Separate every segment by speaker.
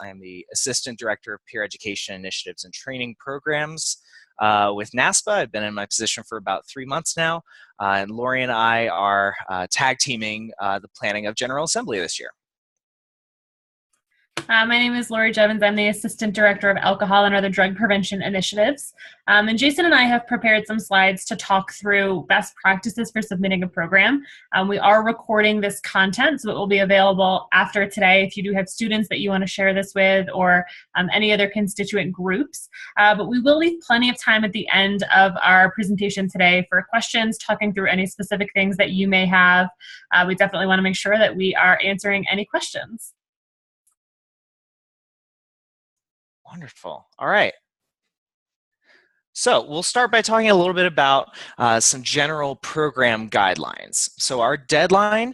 Speaker 1: I am the Assistant Director of Peer Education Initiatives and Training Programs with NASPA. I've been in my position for about 3 months now, and Lori and I are tag teaming the planning of General Assembly this year.
Speaker 2: My name is Lori Jevons. I'm the Assistant Director of Alcohol and Other Drug Prevention Initiatives. And Jason and I have prepared some slides to talk through best practices for submitting a program. We are recording this content, so it will be available after today if you do have students that you want to share this with, or any other constituent groups. But we will leave plenty of time at the end of our presentation today for questions, talking through any specific things that you may have. We definitely want to make sure that we are answering any questions.
Speaker 1: Wonderful. All right. So we'll start by talking a little bit about some general program guidelines. So our deadline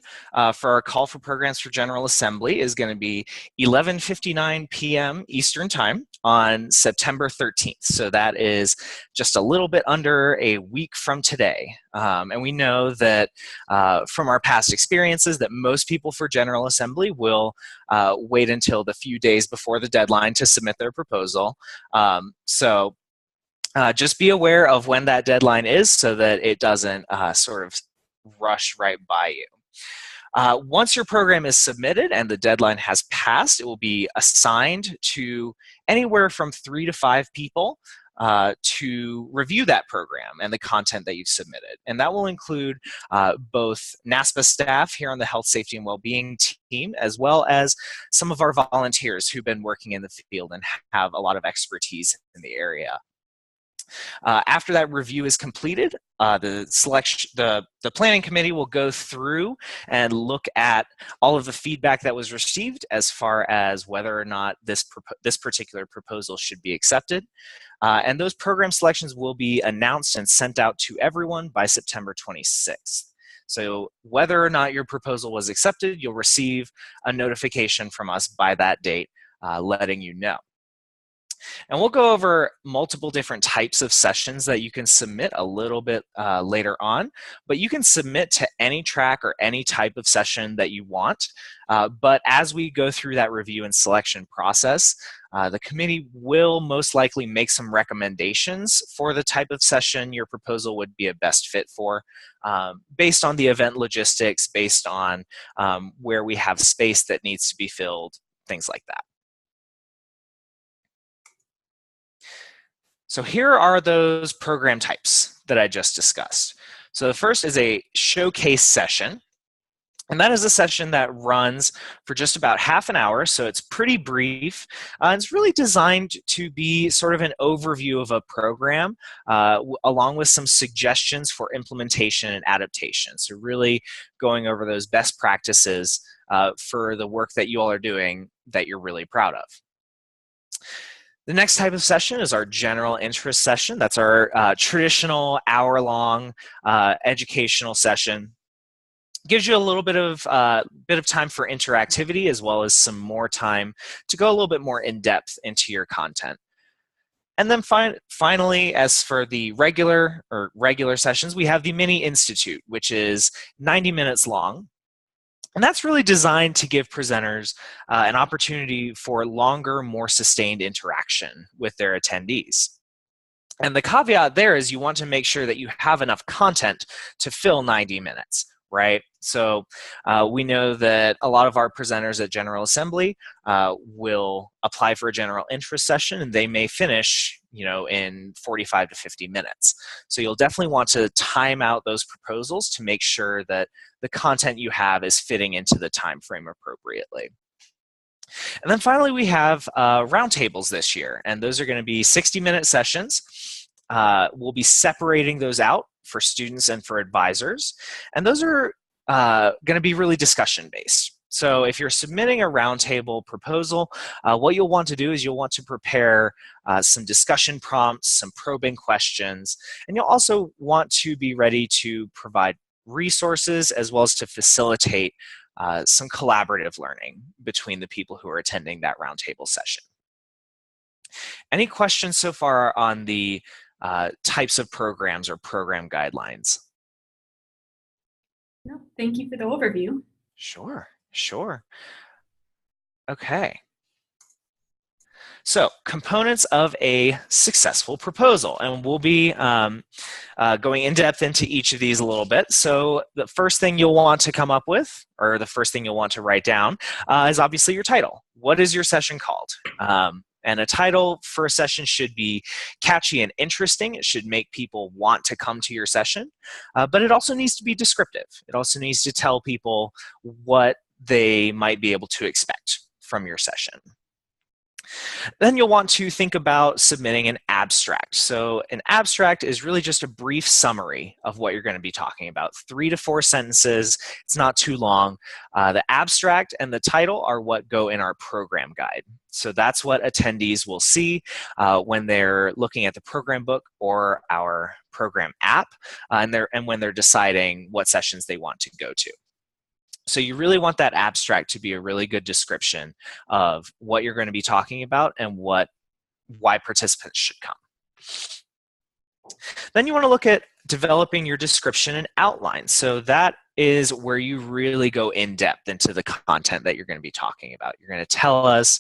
Speaker 1: for our call for programs for General Assembly is going to be 11:59 p.m. Eastern Time on September 13th. So that is just a little bit under a week from today. And we know that from our past experiences that most people for General Assembly will wait until the few days before the deadline to submit their proposal. Just be aware of when that deadline is so that it doesn't sort of rush right by you. Once your program is submitted and the deadline has passed, it will be assigned to anywhere from 3 to 5 people to review that program and the content that you've submitted. And that will include both NASPA staff here on the Health, Safety, and Wellbeing team, as well as some of our volunteers who've been working in the field and have a lot of expertise in the area. After that review is completed, the planning committee will go through and look at all of the feedback that was received as far as whether or not this particular proposal should be accepted. And those program selections will be announced and sent out to everyone by September 26th. So whether or not your proposal was accepted, you'll receive a notification from us by that date letting you know. And we'll go over multiple different types of sessions that you can submit a little bit later on, but you can submit to any track or any type of session that you want. But as we go through that review and selection process, the committee will most likely make some recommendations for the type of session your proposal would be a best fit for, based on the event logistics, based on where we have space that needs to be filled, things like that. So here are those program types that I just discussed. So the first is a showcase session. And that is a session that runs for just about half an hour, so it's pretty brief. It's really designed to be sort of an overview of a program, along with some suggestions for implementation and adaptation. So really going over those best practices for the work that you all are doing that you're really proud of. The next type of session is our general interest session. That's our traditional hour-long educational session. Gives you a little bit of time for interactivity, as well as some more time to go a little bit more in depth into your content. And then finally, as for the regular sessions, we have the Mini Institute, which is 90 minutes long. And that's really designed to give presenters an opportunity for longer, more sustained interaction with their attendees. And the caveat there is you want to make sure that you have enough content to fill 90 minutes, right? So we know that a lot of our presenters at General Assembly will apply for a general interest session, and they may finish, in 45 to 50 minutes. So you'll definitely want to time out those proposals to make sure that the content you have is fitting into the time frame appropriately. And then finally, we have roundtables this year, and those are going to be 60-minute sessions. We'll be separating those out for students and for advisors, and those are going to be really discussion-based. So if you're submitting a roundtable proposal, what you'll want to do is you'll want to prepare some discussion prompts, some probing questions, and you'll also want to be ready to provide resources as well as to facilitate some collaborative learning between the people who are attending that roundtable session. Any questions so far on the types of programs or program guidelines?
Speaker 2: No, thank you for the overview.
Speaker 1: Sure. Okay. So, components of a successful proposal, and we'll be going in depth into each of these a little bit. So, the first thing you'll want to come up with, or the first thing you'll want to write down, is obviously your title. What is your session called? And a title for a session should be catchy and interesting. It should make people want to come to your session, but it also needs to be descriptive. It also needs to tell people what they might be able to expect from your session. Then you'll want to think about submitting an abstract. So an abstract is really just a brief summary of what you're going to be talking about. 3 to 4 sentences. It's not too long. The abstract and the title are what go in our program guide. So that's what attendees will see when they're looking at the program book or our program app, and when they're deciding what sessions they want to go to. So you really want that abstract to be a really good description of what you're going to be talking about and why participants should come. Then you want to look at developing your description and outline. So that is where you really go in depth into the content that you're going to be talking about. You're going to tell us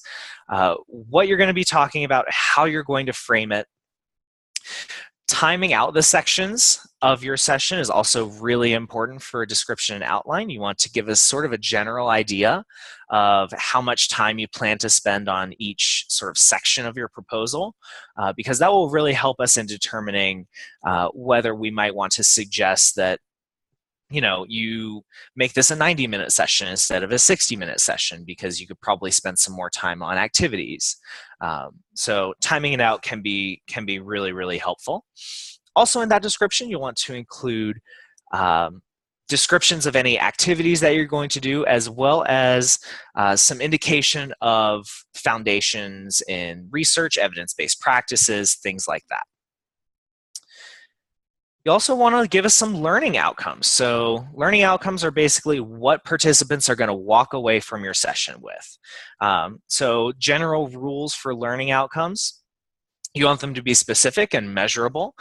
Speaker 1: what you're going to be talking about, how you're going to frame it. Timing out the sections of your session is also really important for a description and outline. You want to give us sort of a general idea of how much time you plan to spend on each sort of section of your proposal, because that will really help us in determining whether we might want to suggest that you make this a 90-minute session instead of a 60-minute session, because you could probably spend some more time on activities. So timing it out can be really, really helpful. Also in that description, you'll want to include descriptions of any activities that you're going to do, as well as some indication of foundations in research, evidence-based practices, things like that. You also want to give us some learning outcomes. So learning outcomes are basically what participants are going to walk away from your session with. So general rules for learning outcomes, you want them to be specific and measurable.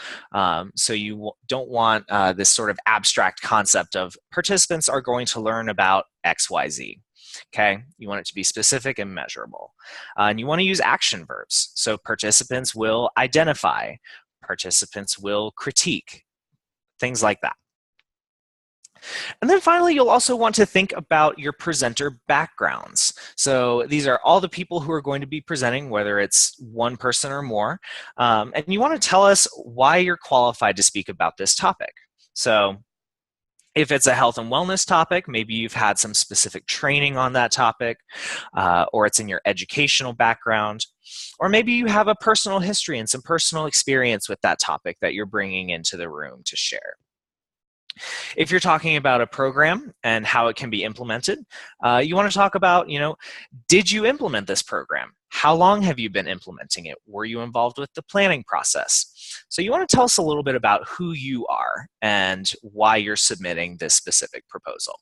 Speaker 1: So you don't want this sort of abstract concept of participants are going to learn about X, Y, Z. Okay, you want it to be specific and measurable. And you want to use action verbs. So participants will identify, participants will critique, things like that. And then finally, you'll also want to think about your presenter backgrounds. So these are all the people who are going to be presenting, whether it's one person or more. And you want to tell us why you're qualified to speak about this topic. So if it's a health and wellness topic, maybe you've had some specific training on that topic, or it's in your educational background, or maybe you have a personal history and some personal experience with that topic that you're bringing into the room to share. If you're talking about a program and how it can be implemented, you want to talk about, did you implement this program? How long have you been implementing it? Were you involved with the planning process? So you want to tell us a little bit about who you are and why you're submitting this specific proposal.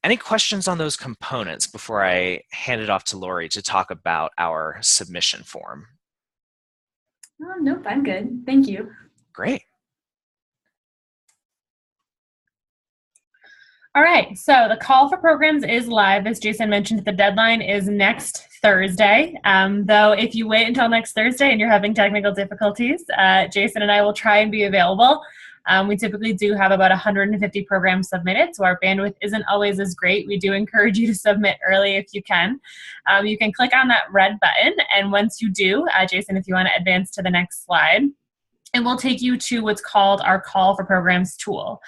Speaker 1: Any questions on those components before I hand it off to Lori to talk about our submission form?
Speaker 3: Nope, I'm good. Thank you.
Speaker 1: Great.
Speaker 2: All right, so the call for programs is live. As Jason mentioned, the deadline is next Thursday. Though if you wait until next Thursday and you're having technical difficulties, Jason and I will try and be available. We typically do have about 150 programs submitted, so our bandwidth isn't always as great. We do encourage you to submit early if you can. You can click on that red button, and once you do, Jason, if you want to advance to the next slide, it will take you to what's called our Call for Programs tool.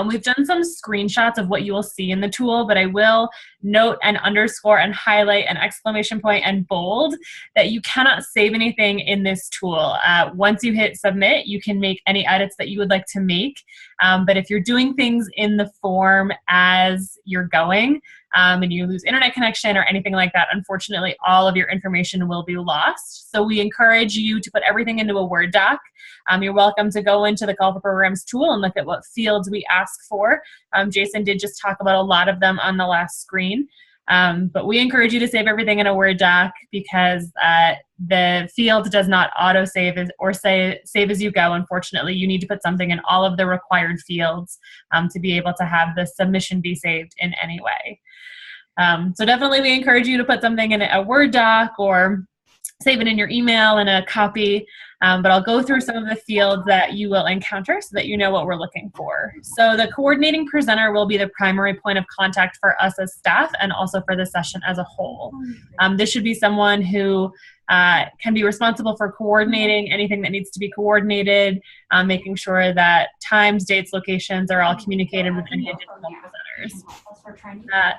Speaker 2: We've done some screenshots of what you will see in the tool, but I will note and underscore and highlight an exclamation point and bold that you cannot save anything in this tool. Once you hit submit, you can make any edits that you would like to make. But if you're doing things in the form as you're going, and you lose internet connection or anything like that, unfortunately, all of your information will be lost. So we encourage you to put everything into a Word doc. You're welcome to go into the Call for Programs tool and look at what fields we ask for. Jason did just talk about a lot of them on the last screen. But we encourage you to save everything in a Word doc because the field does not auto-save or save as you go. Unfortunately, you need to put something in all of the required fields to be able to have the submission be saved in any way. So definitely we encourage you to put something in a Word doc or save it in your email in a copy. But I'll go through some of the fields that you will encounter so that you know what we're looking for. So the coordinating presenter will be the primary point of contact for us as staff and also for the session as a whole. This should be someone who can be responsible for coordinating anything that needs to be coordinated, making sure that times, dates, locations are all communicated with any additional presenters.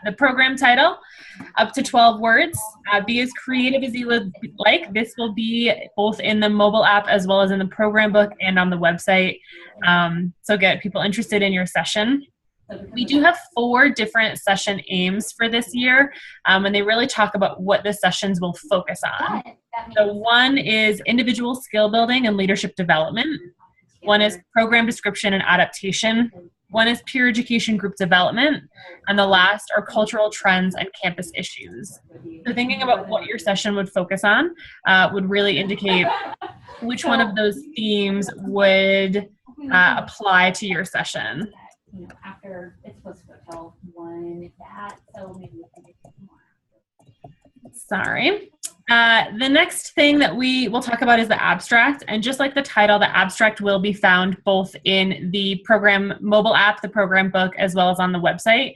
Speaker 2: The program title, up to 12 words. Be as creative as you would like. This will be both in the mobile app as well as in the program book and on the website. So get people interested in your session. We do have 4 different session aims for this year, and they really talk about what the sessions will focus on. So one is individual skill building and leadership development. One is program description and adaptation. One is peer education group development. And the last are cultural trends and campus issues. So thinking about what your session would focus on would really indicate which one of those themes would apply to your session.
Speaker 4: After it's supposed to go till 1 that, so maybe we can get more.
Speaker 2: Sorry. The next thing that we will talk about is the abstract. And just like the title, the abstract will be found both in the program mobile app, the program book, as well as on the website.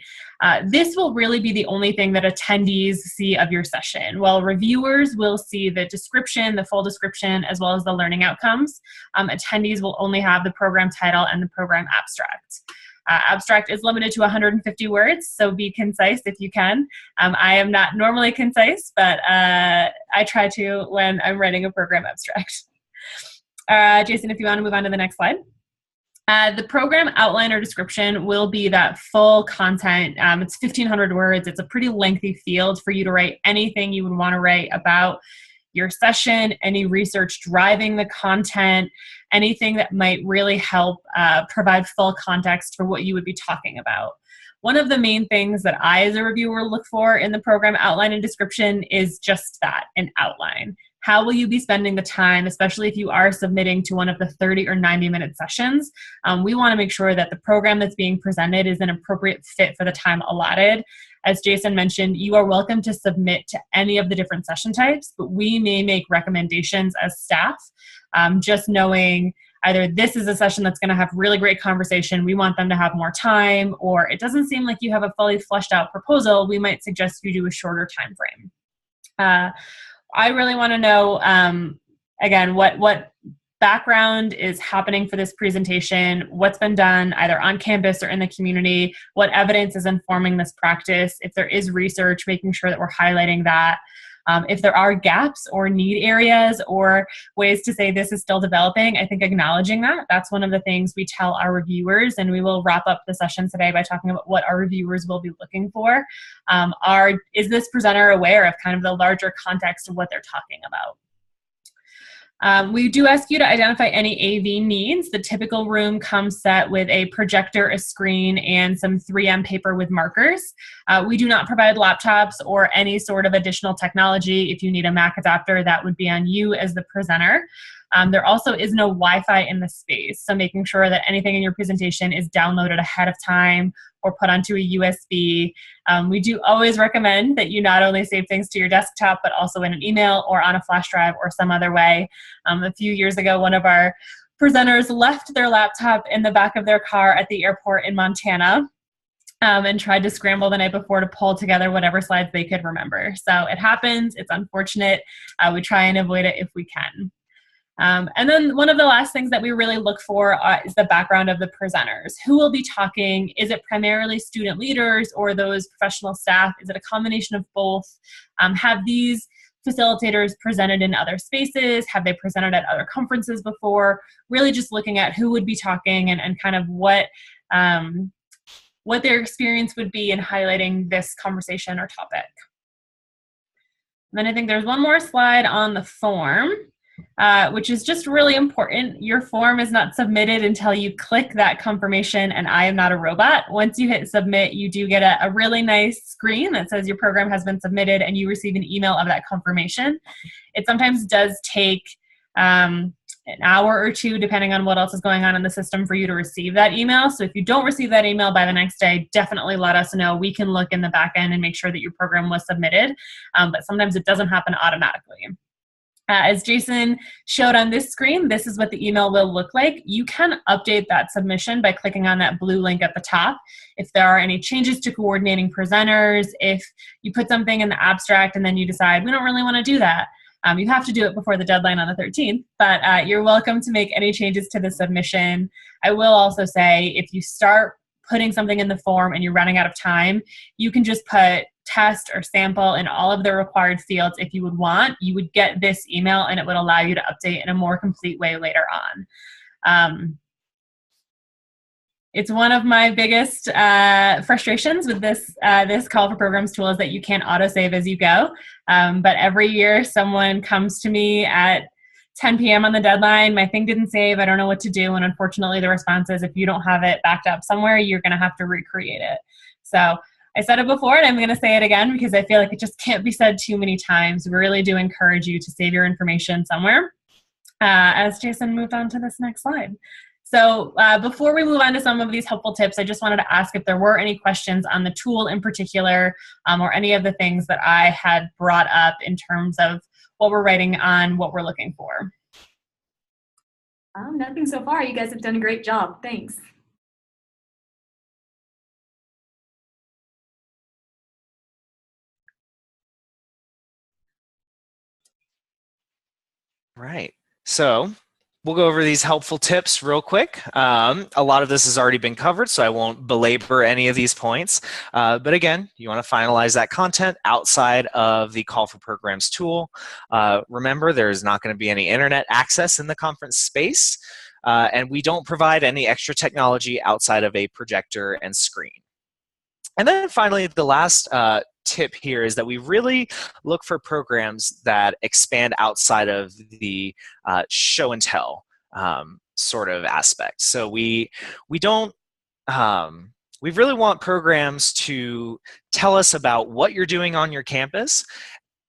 Speaker 2: This will really be the only thing that attendees see of your session. While reviewers will see the description, the full description, as well as the learning outcomes, attendees will only have the program title and the program abstract. Abstract is limited to 150 words, so be concise if you can. I am not normally concise, but I try to when I'm writing a program abstract. Jason, if you want to move on to the next slide. The program outline or description will be that full content. It's 1,500 words. It's a pretty lengthy field for you to write anything you would want to write about your session, any research driving the content, anything that might really help provide full context for what you would be talking about. One of the main things that I as a reviewer look for in the program outline and description is just that, an outline. How will you be spending the time, especially if you are submitting to one of the 30 or 90-minute sessions? We want to make sure that the program that's being presented is an appropriate fit for the time allotted. As Jason mentioned, you are welcome to submit to any of the different session types, but we may make recommendations as staff, just knowing either this is a session that's going to have really great conversation, we want them to have more time, or it doesn't seem like you have a fully fleshed out proposal, we might suggest you do a shorter time frame. I really want to know, again, what background is happening for this presentation, what's been done either on campus or in the community, what evidence is informing this practice, if there is research, making sure that we're highlighting that. If there are gaps or need areas or ways to say this is still developing, I think acknowledging that's one of the things we tell our reviewers, and we will wrap up the session today by talking about what our reviewers will be looking for. Is this presenter aware of kind of the larger context of what they're talking about? We do ask you to identify any AV needs. The typical room comes set with a projector, a screen, and some 3M paper with markers. We do not provide laptops or any sort of additional technology. If you need a Mac adapter, that would be on you as the presenter. There also is no Wi-Fi in the space, so making sure that anything in your presentation is downloaded ahead of time or put onto a USB. We do always recommend that you not only save things to your desktop, but also in an email or on a flash drive or some other way. A few years ago, one of our presenters left their laptop in the back of their car at the airport in Montana. And tried to scramble the night before to pull together whatever slides they could remember. So it happens, it's unfortunate. We try and avoid it if we can. And then one of the last things that we really look for is the background of the presenters. Who will be talking? Is it primarily student leaders or those professional staff? Is it a combination of both? Have these facilitators presented in other spaces? Have they presented at other conferences before? Really just looking at who would be talking and kind of what their experience would be in highlighting this conversation or topic. And then I think there's one more slide on the form. Which is just really important. Your form is not submitted until you click that confirmation and I am not a robot. Once you hit submit, you do get a really nice screen that says your program has been submitted and you receive an email of that confirmation. It sometimes does take an hour or two, depending on what else is going on in the system, for you to receive that email. So if you don't receive that email by the next day, definitely let us know. We can look in the back end and make sure that your program was submitted. But sometimes it doesn't happen automatically. As Jason showed on this screen, this is what the email will look like. You can update that submission by clicking on that blue link at the top. If there are any changes to coordinating presenters, if you put something in the abstract and then you decide, we don't really want to do that, you have to do it before the deadline on the 13th, but you're welcome to make any changes to the submission. I will also say, if you start putting something in the form and you're running out of time, you can just put test or sample in all of the required fields if you would want. You would get this email and it would allow you to update in a more complete way later on. It's one of my biggest frustrations with this Call for Programs tool is that you can't autosave as you go. But every year someone comes to me at 10 p.m. on the deadline, my thing didn't save, I don't know what to do. And unfortunately the response is, if you don't have it backed up somewhere, you're gonna have to recreate it. So I said it before and I'm gonna say it again because I feel like it just can't be said too many times. We really do encourage you to save your information somewhere. As Jason moved on to this next slide. So before we move on to some of these helpful tips, I just wanted to ask if there were any questions on the tool in particular, or any of the things that I had brought up in terms of what we're writing on, what we're looking for.
Speaker 3: Nothing so far. You guys have done a great job. Thanks.
Speaker 1: Right. So we'll go over these helpful tips real quick. A lot of this has already been covered, so I won't belabor any of these points. But again, you want to finalize that content outside of the Call for Programs tool. Remember, there's not going to be any internet access in the conference space, and we don't provide any extra technology outside of a projector and screen. And then finally, the last tip here is that we really look for programs that expand outside of the show and tell sort of aspect. So we don't, we really want programs to tell us about what you're doing on your campus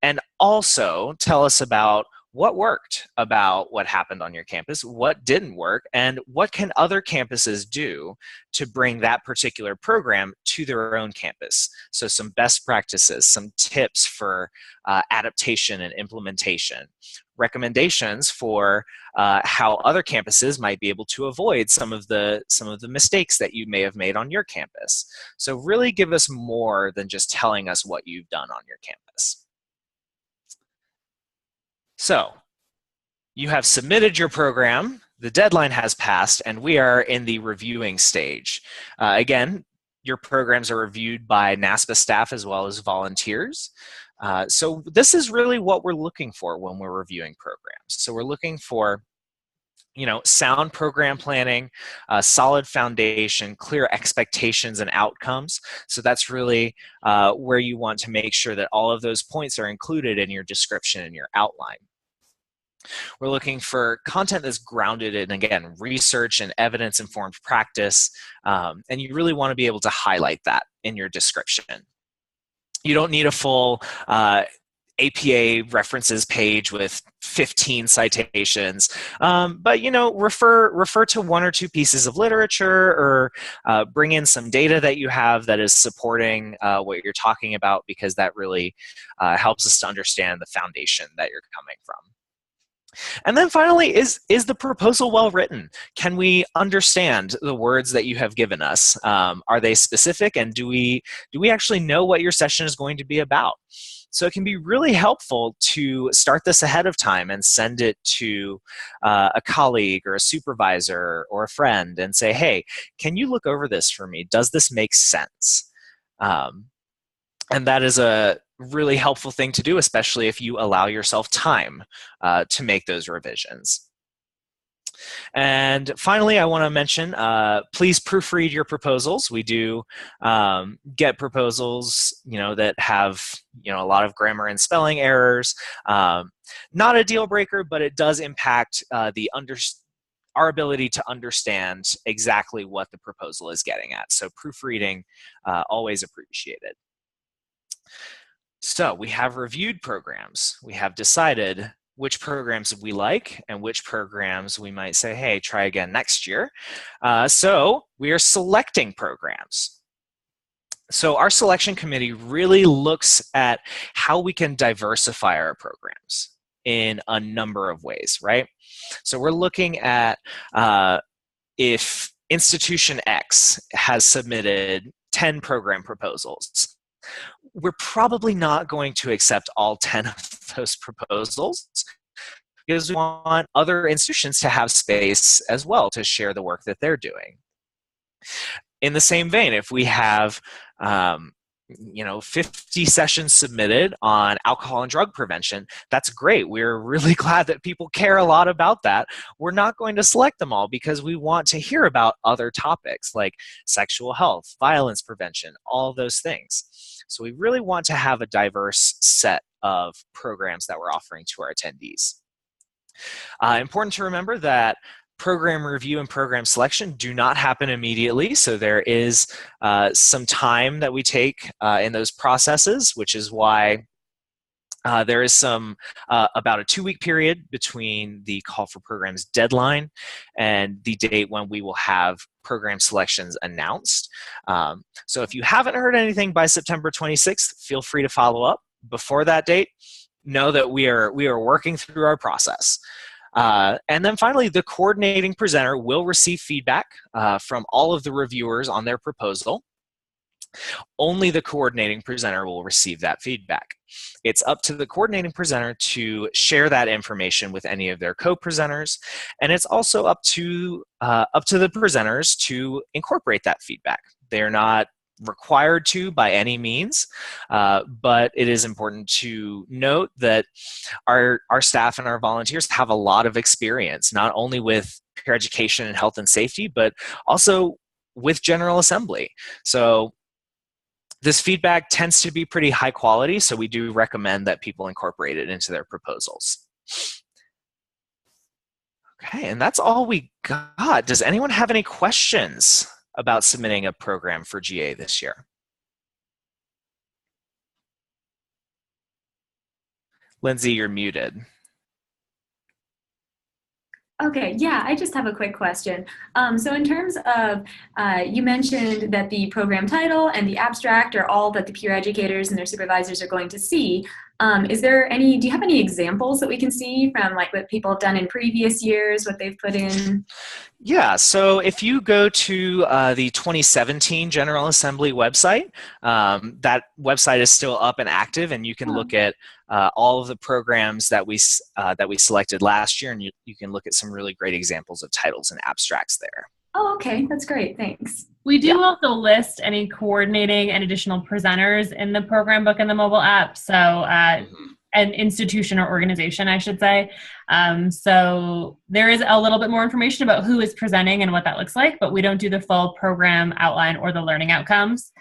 Speaker 1: and also tell us about what worked about what happened on your campus, what didn't work, and what can other campuses do to bring that particular program to their own campus. So some best practices, some tips for adaptation and implementation, recommendations for how other campuses might be able to avoid some of the mistakes that you may have made on your campus. So really give us more than just telling us what you've done on your campus. So you have submitted your program, the deadline has passed, and we are in the reviewing stage. Again, your programs are reviewed by NASPA staff as well as volunteers. So this is really what we're looking for when we're reviewing programs. So we're looking for sound program planning, solid foundation, clear expectations and outcomes. So that's really where you want to make sure that all of those points are included in your description and your outline. We're looking for content that's grounded in, again, research and evidence-informed practice, and you really want to be able to highlight that in your description. You don't need a full APA references page with 15 citations, but refer to one or two pieces of literature, or bring in some data that you have that is supporting what you're talking about, because that really helps us to understand the foundation that you're coming from. And then finally, is the proposal well written? Can we understand the words that you have given us? Are they specific, and do we actually know what your session is going to be about? So it can be really helpful to start this ahead of time and send it to a colleague or a supervisor or a friend and say, hey, can you look over this for me? Does this make sense? And that is a really helpful thing to do, especially if you allow yourself time to make those revisions. And finally, I want to mention, please proofread your proposals. We do get proposals, that have, a lot of grammar and spelling errors. Not a deal breaker, but it does impact our ability to understand exactly what the proposal is getting at. So proofreading, always appreciated. So we have reviewed programs. We have decided which programs we like and which programs we might say, hey, try again next year. So we are selecting programs. So our selection committee really looks at how we can diversify our programs in a number of ways, right? So we're looking at if institution X has submitted 10 program proposals, we're probably not going to accept all 10 of those proposals because we want other institutions to have space as well to share the work that they're doing. In the same vein, if we have 50 sessions submitted on alcohol and drug prevention, that's great. We're really glad that people care a lot about that. We're not going to select them all because we want to hear about other topics like sexual health, violence prevention, all those things. So we really want to have a diverse set of programs that we're offering to our attendees. Important to remember that program review and program selection do not happen immediately, so there is some time that we take in those processes, which is why there is about a 2-week period between the call for programs deadline and the date when we will have program selections announced. So if you haven't heard anything by September 26th, feel free to follow up. Before that date, know that we are working through our process. And then finally, the coordinating presenter will receive feedback from all of the reviewers on their proposal. Only the coordinating presenter will receive that feedback. It's up to the coordinating presenter to share that information with any of their co-presenters, and it's also up to the presenters to incorporate that feedback. They're not required to by any means, but it is important to note that our staff and our volunteers have a lot of experience, not only with peer education and health and safety, but also with General Assembly. So this feedback tends to be pretty high quality, so we do recommend that people incorporate it into their proposals. Okay, and that's all we got. Does anyone have any questions about submitting a program for GA this year? Lindsay, you're muted.
Speaker 3: Okay, yeah, I just have a quick question. So in terms of, you mentioned that the program title and the abstract are all that the peer educators and their supervisors are going to see. Do you have any examples that we can see from like what people have done in previous years, what they've put in?
Speaker 1: Yeah, so if you go to the 2017 General Assembly website, that website is still up and active, and you can look at all of the programs that we selected last year, and you can look at some really great examples of titles and abstracts there.
Speaker 3: Oh, okay, that's great, thanks.
Speaker 2: We do also list any coordinating and additional presenters in the program book and the mobile app. So an institution or organization, I should say. So there is a little bit more information about who is presenting and what that looks like, but we don't do the full program outline or the learning outcomes.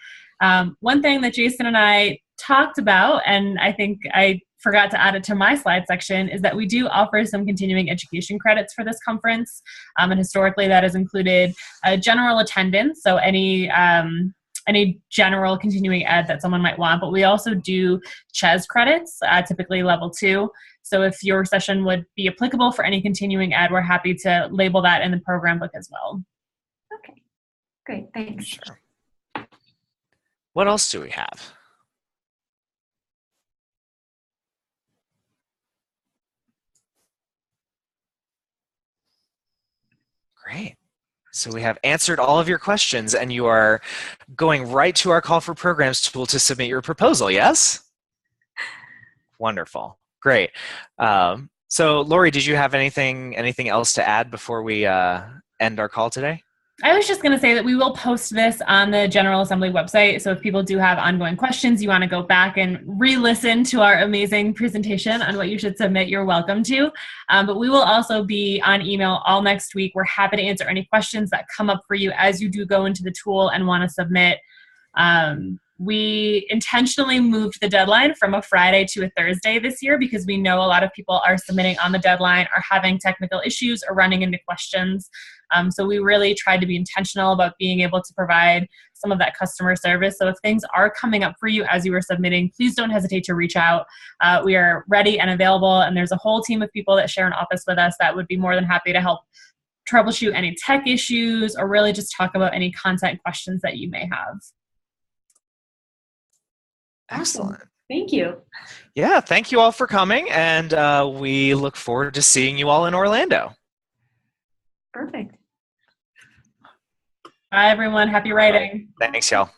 Speaker 2: One thing that Jason and I talked about, and I think I forgot to add it to my slide section, is that we do offer some continuing education credits for this conference. And historically that has included general attendance, so any general continuing ed that someone might want, but we also do CHES credits, typically level 2. So if your session would be applicable for any continuing ed, we're happy to label that in the program book as well.
Speaker 3: Okay, great, thanks.
Speaker 1: Sure. What else do we have? Great. So we have answered all of your questions, and you are going right to our call for programs tool to submit your proposal, yes? Wonderful. Great. So Lori, did you have anything else to add before we end our call today?
Speaker 2: I was just going to say that we will post this on the General Assembly website. So if people do have ongoing questions, you want to go back and re-listen to our amazing presentation on what you should submit, you're welcome to. But we will also be on email all next week. We're happy to answer any questions that come up for you as you do go into the tool and want to submit. We intentionally moved the deadline from a Friday to a Thursday this year because we know a lot of people are submitting on the deadline, are having technical issues, or running into questions. So we really tried to be intentional about being able to provide some of that customer service. So if things are coming up for you as you are submitting, please don't hesitate to reach out. We are ready and available, and there's a whole team of people that share an office with us that would be more than happy to help troubleshoot any tech issues or really just talk about any content questions that you may have.
Speaker 1: Excellent.
Speaker 3: Thank you.
Speaker 1: Yeah, thank you all for coming, and we look forward to seeing you all in Orlando.
Speaker 3: Perfect.
Speaker 2: Bye, everyone. Happy writing.
Speaker 1: Thanks, y'all.